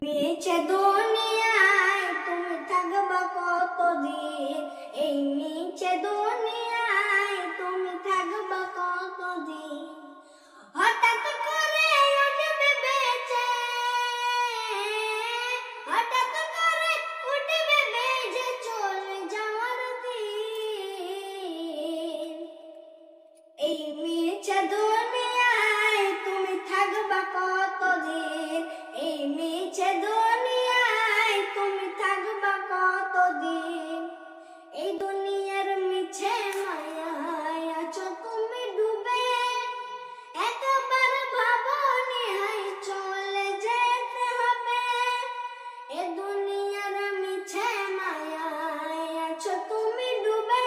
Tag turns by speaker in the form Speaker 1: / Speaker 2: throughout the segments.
Speaker 1: মিছে দুনিয়ায় তুমি থাকবা কতদিন, এই মিছে দুনিয়ায় তুমি থাকবা কতদিন। হঠাৎ করে উঠবে বেজে, হঠাৎ করে উঠবে বেজে চলে যাওয়ার দিন। এই মিছে দুনিয়ায় তুমি থাকবা কতদিন, এই মিছে দুনিয়ায় তুমি থাকবা কতদিন। এই দুনিয়ার মিছে মায়ায় আছো তুমি ডুবে, একবার ভাবনি হাই চলে যেতে হবে। এই দুনিয়ার মিছে মায়ায় আছো তুমি ডুবে,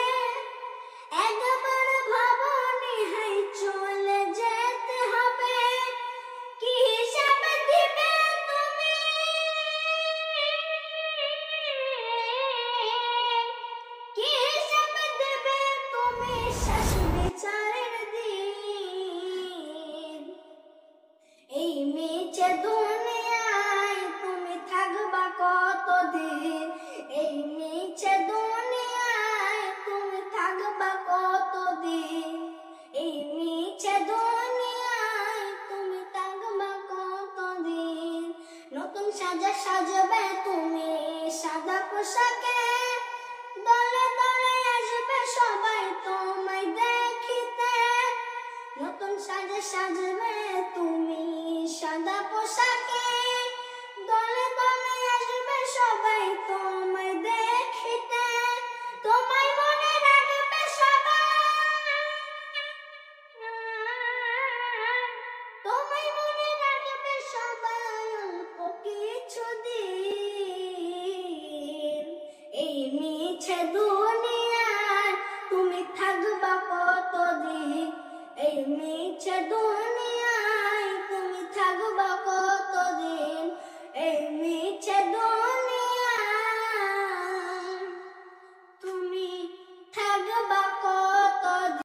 Speaker 1: একবার ভাবনি হাই চলে যেতে হবে। কি হিসাব দিবে তুমি, কি হিসাব দেবে তুমি শেষ বিচারের দিন। এই মিছে দুনিয়ায় তুমি থাকবা কতদিন, এই মিছে দুনিয়ায় তুমি থাকবা কতদিন। এই মিছে দুনিয়ায় তুমি থাকবা কতদিন। নতুন সাজা সাজবে তুমি সাদা পোশাকে, দলে দলে আসবে সবাই তোমায় দেখিতে। নতুন সাজা সাজবে তুমি সাদা পোশাকে, দলে দলে আসবে সবাই তোমায় দেখিতে। তোমায় মনে রাখবে সবাই, তোমায় মনে রাখবে সবাই অল্প কিছুদিন। এই মিছে দুনিয়ায় তুমি থাকবা কতদিন, এই মিছে দুনিয়ায় তুমি থাকবা কতদিন। এই